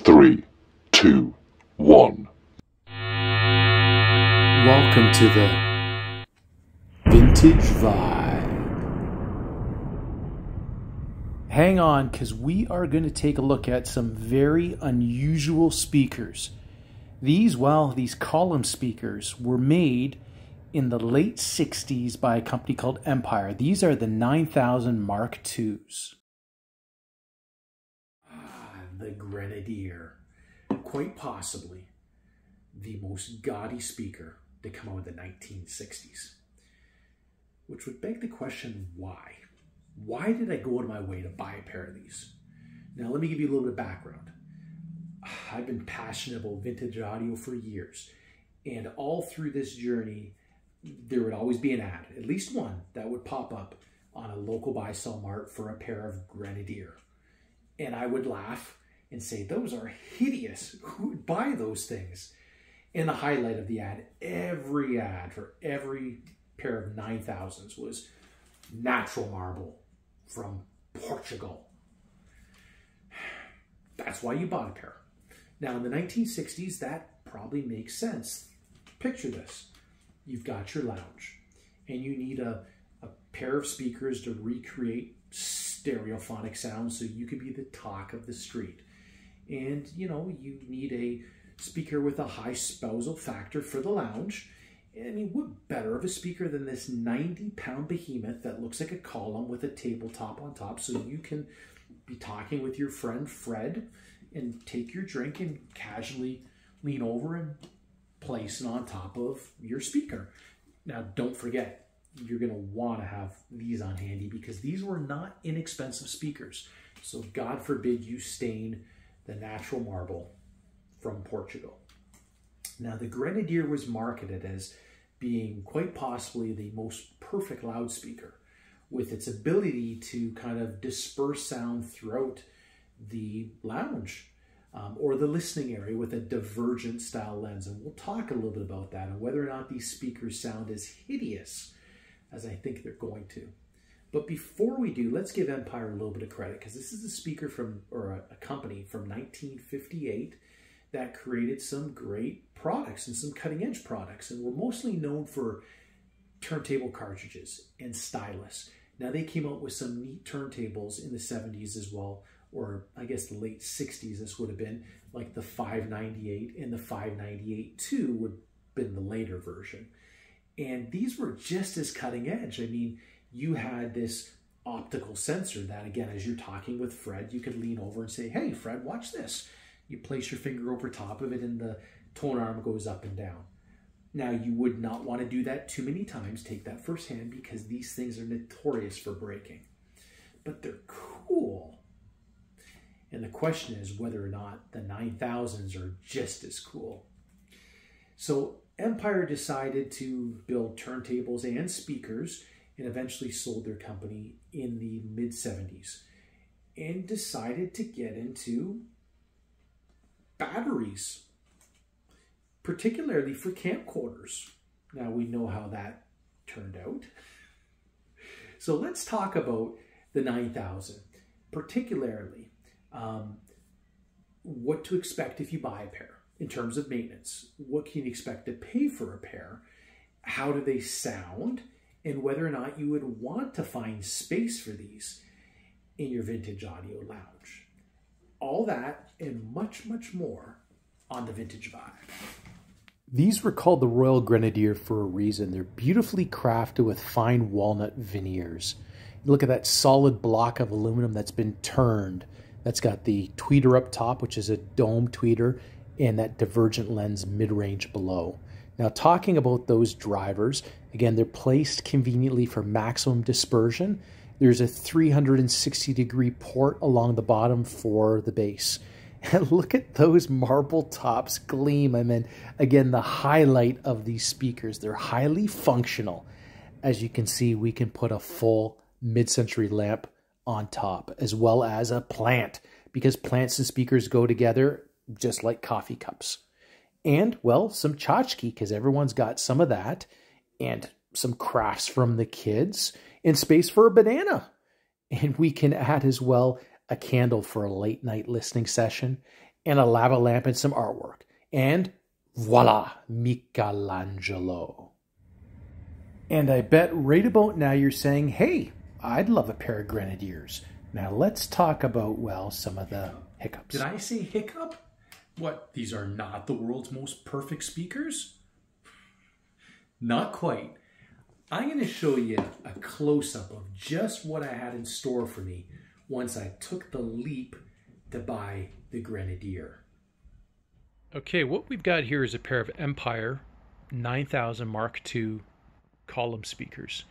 3, 2, 1. Welcome to the Vintage Vibe. Hang on, because we are going to take a look at some very unusual speakers. These column speakers were made in the late 60s by a company called mkII. These are the 9000 Mark IIs. The Grenadier. Quite possibly the most gaudy speaker to come out of the 1960s. Which would beg the question, why? Why did I go out of my way to buy a pair of these? Now, let me give you a little bit of background. I've been passionate about vintage audio for years. And all through this journey, there would always be an ad, at least one, that would pop up on a local buy-sell mart for a pair of Grenadier. And I would laugh and say, those are hideous. Who would buy those things? And the highlight of the ad for every pair of 9000s was natural marble from Portugal. That's why you bought a pair. Now, in the 1960s, that probably makes sense. Picture this. You've got your lounge, and you need a pair of speakers to recreate stereophonic sound so you can be the talk of the street. And, you know, you need a speaker with a high spousal factor for the lounge. I mean, what better of a speaker than this 90-pound behemoth that looks like a column with a tabletop on top, so you can be talking with your friend Fred and take your drink and casually lean over and place it on top of your speaker. Now, don't forget, you're going to want to have these on handy because these were not inexpensive speakers. So God forbid you stain the natural marble from Portugal. Now, the Grenadier was marketed as being quite possibly the most perfect loudspeaker, with its ability to kind of disperse sound throughout the lounge or the listening area with a divergent style lens. And we'll talk a little bit about that and whether or not these speakers sound as hideous as I think they're going to. But before we do, let's give mkII a little bit of credit, because this is a speaker from, or a company from 1958 that created some great products and some cutting edge products, and were mostly known for turntable cartridges and stylus. Now, they came out with some neat turntables in the 70s as well, or I guess the late 60s this would have been, like the 598 and the 598-2 would have been the later version. And these were just as cutting edge. I mean, you had this optical sensor that, again, as you're talking with Fred, you could lean over and say, hey, Fred, watch this. You place your finger over top of it and the tone arm goes up and down. Now, you would not want to do that too many times. Take that firsthand, because these things are notorious for breaking. But they're cool. And the question is whether or not the 9000s are just as cool. So mkII decided to build turntables and speakers, and eventually sold their company in the mid-70s, and decided to get into batteries, particularly for camcorders. Now, we know how that turned out. So let's talk about the 9000, particularly what to expect if you buy a pair in terms of maintenance. What can you expect to pay for a pair? How do they sound? And whether or not you would want to find space for these in your vintage audio lounge. All that and much, much more on the Vintage Vibe. These were called the Royal Grenadier for a reason. They're beautifully crafted with fine walnut veneers. Look at that solid block of aluminum that's been turned. That's got the tweeter up top, which is a dome tweeter, and that divergent lens mid-range below. Now, talking about those drivers, again, they're placed conveniently for maximum dispersion. There's a 360-degree port along the bottom for the bass. And look at those marble tops gleam. I mean, again, the highlight of these speakers. They're highly functional. As you can see, we can put a full mid-century lamp on top, as well as a plant, because plants and speakers go together just like coffee cups. And, well, some tchotchke, because everyone's got some of that, and some crafts from the kids, and space for a banana. And we can add as well a candle for a late night listening session, and a lava lamp and some artwork. And voila, Michelangelo. And I bet right about now you're saying, hey, I'd love a pair of Grenadiers. Now let's talk about, well, some of the hiccups. Did I say hiccup? What, these are not the world's most perfect speakers? Not quite. I'm going to show you a close-up of just what I had in store for me once I took the leap to buy the Grenadier. Okay, what we've got here is a pair of Empire 9000 Mark II column speakers.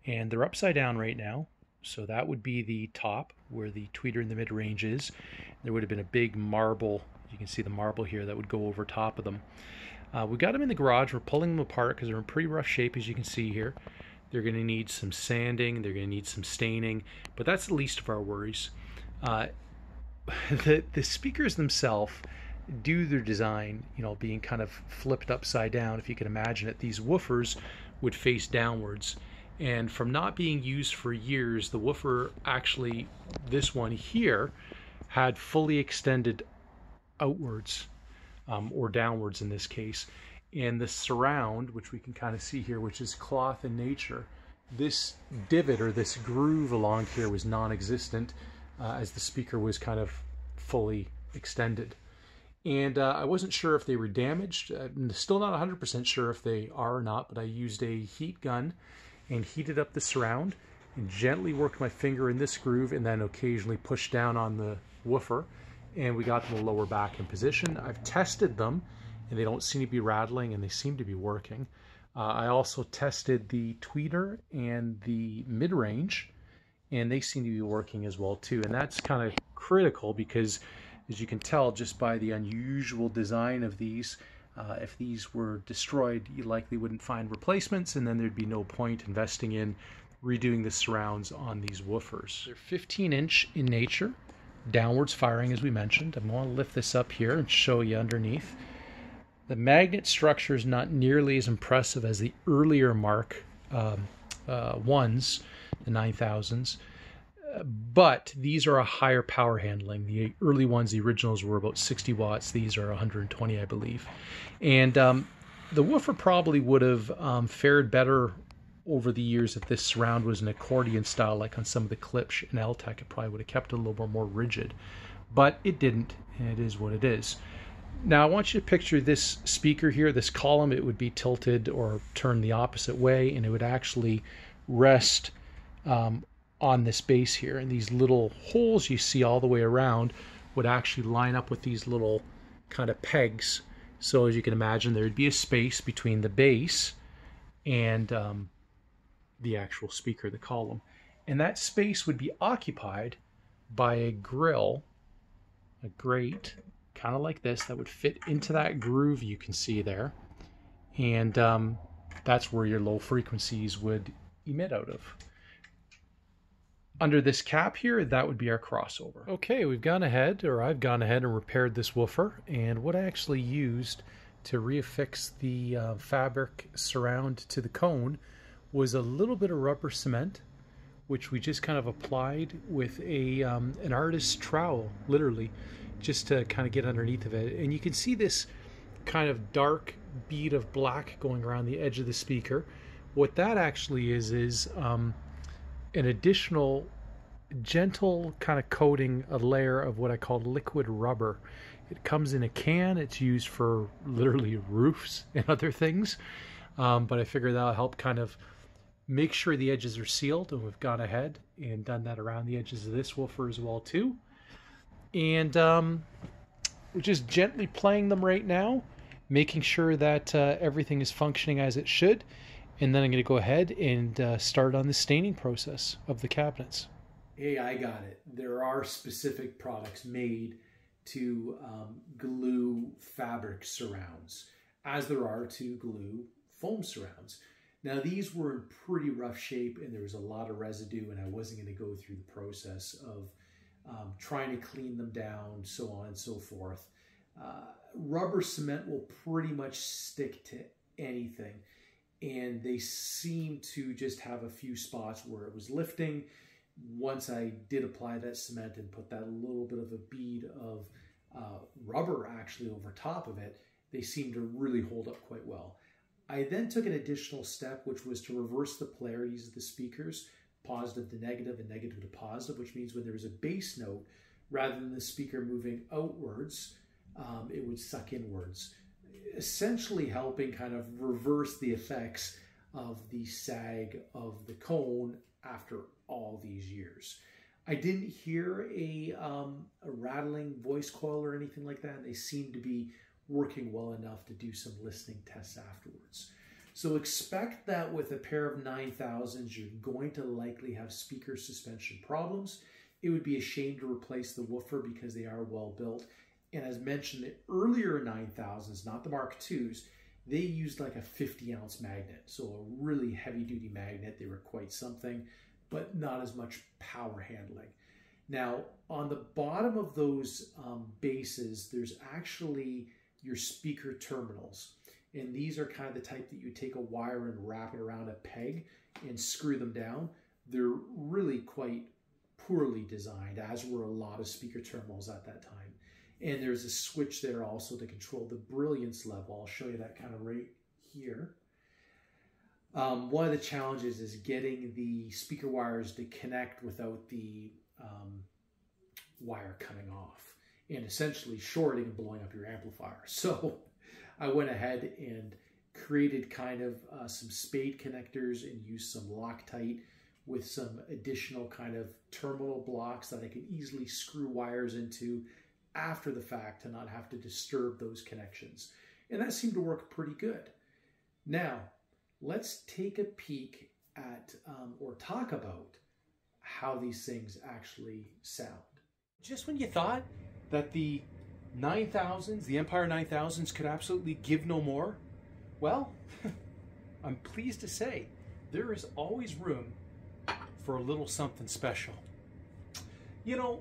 And they're upside down right now. So that would be the top where the tweeter in the mid-range is. There would have been a big marble, you can see the marble here, that would go over top of them. We got them in the garage. We're pulling them apart because they're in pretty rough shape, as you can see here. They're going to need some sanding. They're going to need some staining, but that's the least of our worries. The speakers themselves, due to their design, you know, being kind of flipped upside down, if you can imagine it, these woofers would face downwards. And from not being used for years, the woofer actually, this one here, had fully extended outwards. Or downwards in this case. And the surround, which we can kind of see here, which is cloth in nature, this divot or this groove along here was non-existent as the speaker was kind of fully extended. And I wasn't sure if they were damaged. I'm still not 100% sure if they are or not, but I used a heat gun and heated up the surround and gently worked my finger in this groove and then occasionally pushed down on the woofer. And we got them lower back in position. I've tested them and they don't seem to be rattling and they seem to be working. I also tested the tweeter and the mid-range and they seem to be working as well too. And that's kind of critical because, as you can tell just by the unusual design of these, if these were destroyed, you likely wouldn't find replacements and then there'd be no point investing in redoing the surrounds on these woofers. They're 15-inch in nature. Downwards firing, as we mentioned. I'm going to lift this up here and show you underneath. The magnet structure is not nearly as impressive as the earlier Mark ones, the 9000s, but these are a higher power handling. The early ones, the originals, were about 60 watts. These are 120, I believe. And the woofer probably would have fared better over the years if this surround was an accordion style, like on some of the Klipsch and L-Tech. It probably would have kept it a little bit more rigid, but it didn't, and it is what it is. Now I want you to picture this speaker here, this column. It would be tilted or turned the opposite way, and it would actually rest on this base here, and these little holes you see all the way around would actually line up with these little kind of pegs. So as you can imagine, there'd be a space between the base and the actual speaker, the column. And that space would be occupied by a grill, a grate, kind of like this, that would fit into that groove you can see there. And that's where your low frequencies would emit out of. Under this cap here, that would be our crossover. Okay, we've gone ahead, or I've gone ahead and repaired this woofer. And what I actually used to reaffix the fabric surround to the cone was a little bit of rubber cement, which we just kind of applied with a an artist's trowel, literally, just to kind of get underneath of it. And you can see this kind of dark bead of black going around the edge of the speaker. What that actually is an additional gentle kind of coating, a layer of what I call liquid rubber. It comes in a can. It's used for literally roofs and other things. But I figured that'll help kind of make sure the edges are sealed, and we've gone ahead and done that around the edges of this woofer as well too. And we're just gently playing them right now, making sure that everything is functioning as it should. And then I'm going to go ahead and start on the staining process of the cabinets. Hey, I got it. There are specific products made to glue fabric surrounds, as there are to glue foam surrounds. Now, these were in pretty rough shape and there was a lot of residue, and I wasn't going to go through the process of trying to clean them down, so on and so forth. Rubber cement will pretty much stick to anything, and they seem to just have a few spots where it was lifting. Once I did apply that cement and put that little bit of a bead of rubber actually over top of it, they seem to really hold up quite well. I then took an additional step, which was to reverse the polarities of the speakers, positive to negative and negative to positive, which means when there was a bass note, rather than the speaker moving outwards, it would suck inwards, essentially helping kind of reverse the effects of the sag of the cone after all these years. I didn't hear a rattling voice coil or anything like that. They seem to be working well enough to do some listening tests afterwards. So expect that with a pair of 9000s, you're going to likely have speaker suspension problems. It would be a shame to replace the woofer because they are well built. And as mentioned, the earlier 9000s, not the Mark IIs, they used like a 50-ounce magnet. So a really heavy-duty magnet. They were quite something, but not as much power handling. Now, on the bottom of those bases, there's actually your speaker terminals. And these are kind of the type that you take a wire and wrap it around a peg and screw them down. They're really quite poorly designed, as were a lot of speaker terminals at that time. And there's a switch there also to control the brilliance level. I'll show you that kind of right here. One of the challenges is getting the speaker wires to connect without the wire coming off and essentially shorting and blowing up your amplifier. So I went ahead and created kind of some spade connectors and used some Loctite with some additional kind of terminal blocks that I could easily screw wires into after the fact to not have to disturb those connections. And that seemed to work pretty good. Now, let's take a peek at or talk about how these things actually sound. Just when you thought that the 9000s, the Empire 9000s could absolutely give no more, well, I'm pleased to say there is always room for a little something special. You know,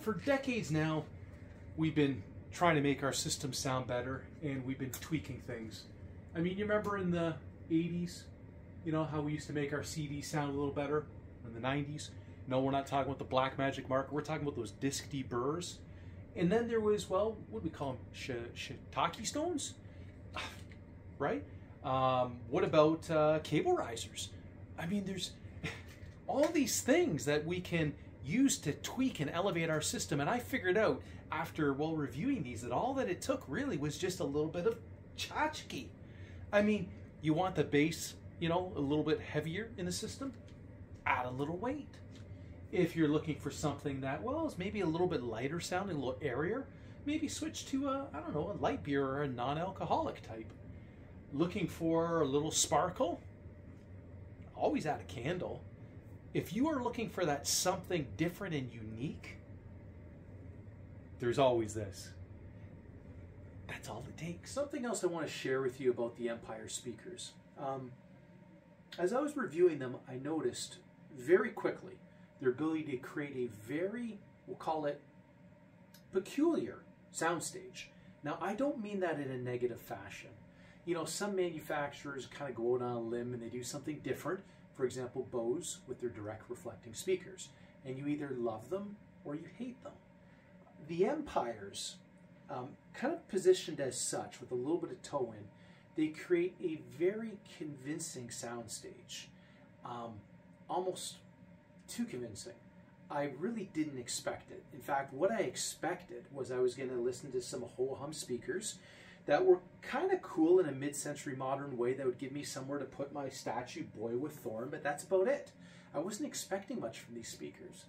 for decades now, we've been trying to make our system sound better, and we've been tweaking things. I mean, you remember in the 80s, you know, how we used to make our CDs sound a little better? In the 90s? No, we're not talking about the Blackmagic marker. We're talking about those disc deburrs. And then there was, well, what do we call them? Shiitake stones? Right? What about cable risers? I mean, there's all these things that we can use to tweak and elevate our system. And I figured out after, well, reviewing these, that all that it took really was just a little bit of tchotchke. I mean, you want the bass, you know, a little bit heavier in the system? Add a little weight. If you're looking for something that, well, is maybe a little bit lighter sounding, a little airier, maybe switch to a, I don't know, a light beer or a non-alcoholic type. Looking for a little sparkle? Always add a candle. If you are looking for that something different and unique, there's always this. That's all it takes. Something else I want to share with you about the Empire speakers. As I was reviewing them, I noticed very quickly their ability to create a very, we'll call it, peculiar soundstage. Now, I don't mean that in a negative fashion. You know, some manufacturers kind of go out on a limb and they do something different. For example, Bose with their direct reflecting speakers. And you either love them or you hate them. The Empires, kind of positioned as such with a little bit of toe in, they create a very convincing soundstage. Almost too convincing. I really didn't expect it. In fact, what I expected was I was going to listen to some ho-hum speakers that were kind of cool in a mid-century modern way that would give me somewhere to put my statue Boy with Thorn, but that's about it. I wasn't expecting much from these speakers.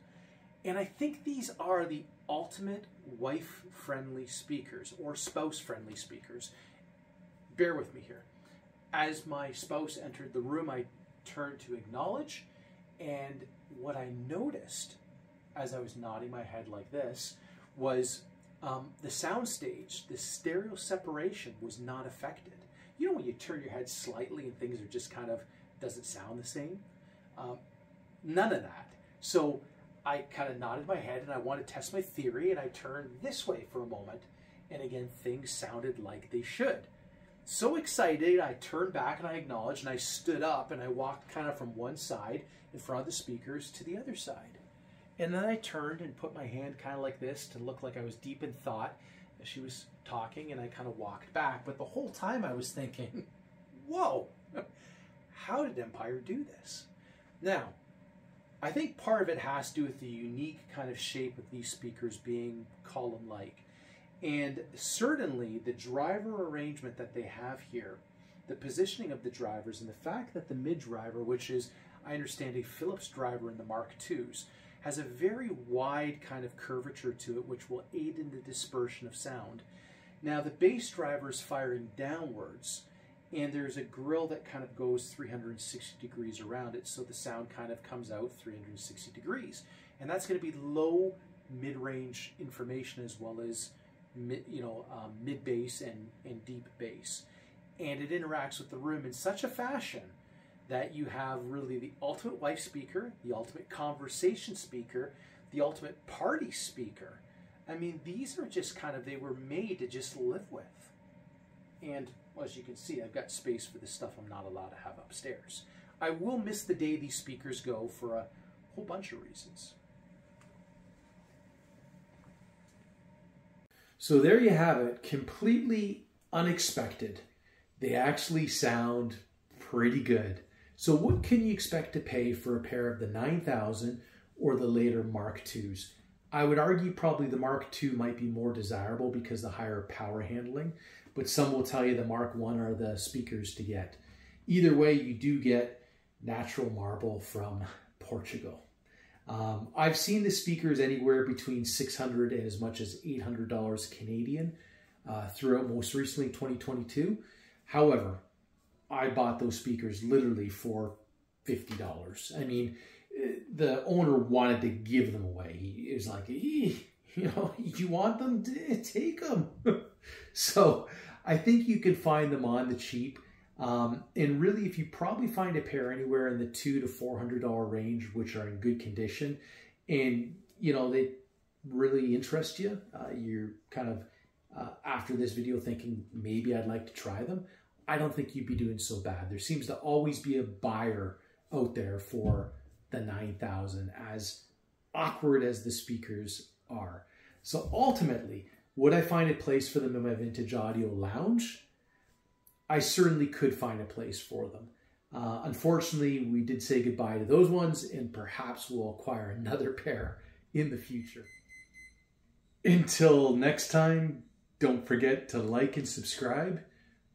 And I think these are the ultimate wife-friendly speakers or spouse-friendly speakers. Bear with me here. As my spouse entered the room, I turned to acknowledge, and what I noticed as I was nodding my head like this was the soundstage, the stereo separation was not affected. You know when you turn your head slightly and things are just kind of, doesn't sound the same? None of that. So I kind of nodded my head and I wanted to test my theory, and I turned this way for a moment, and again things sounded like they should. So excited, I turned back and I acknowledged, and I stood up and I walked kind of from one side in front of the speakers to the other side. And then I turned and put my hand kind of like this to look like I was deep in thought as she was talking, and I kind of walked back. But the whole time I was thinking, whoa, how did Empire do this? Now, I think part of it has to do with the unique kind of shape of these speakers being column-like. And certainly the driver arrangement that they have here, the positioning of the drivers, and the fact that the mid-driver, which is, I understand, a Philips driver in the Mark IIs, has a very wide kind of curvature to it, which will aid in the dispersion of sound. Now the bass driver is firing downwards, and there's a grill that kind of goes 360 degrees around it, so the sound kind of comes out 360 degrees. And that's going to be low, mid-range information as well as mid bass and deep bass. And it interacts with the room in such a fashion that you have really the ultimate wife speaker, the ultimate conversation speaker, the ultimate party speaker. I mean, these are just kind of, they were made to just live with. And well, as you can see, I've got space for the stuff I'm not allowed to have upstairs. I will miss the day these speakers go for a whole bunch of reasons. So there you have it, completely unexpected. They actually sound pretty good. So what can you expect to pay for a pair of the 9000 or the later Mark IIs? I would argue probably the Mark II might be more desirable because the higher power handling, but some will tell you the Mark I are the speakers to get. Either way, you do get natural marble from Portugal. I've seen the speakers anywhere between $600 and as much as $800 Canadian throughout most recently 2022. However, I bought those speakers literally for $50. I mean, the owner wanted to give them away. He was like, you want them? Take them. So I think you can find them on the cheap. And really, if you probably find a pair anywhere in the $200 to $400 range, which are in good condition, and they really interest you, you're kind of after this video thinking maybe I'd like to try them, I don't think you'd be doing so bad. There seems to always be a buyer out there for the 9000, as awkward as the speakers are. So ultimately, would I find a place for them in my vintage audio lounge? I certainly could find a place for them. Unfortunately, we did say goodbye to those ones, and perhaps we'll acquire another pair in the future. Until next time, don't forget to like and subscribe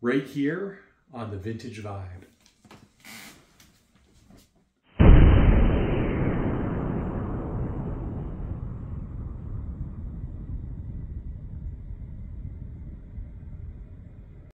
right here on The Vintage Vibe.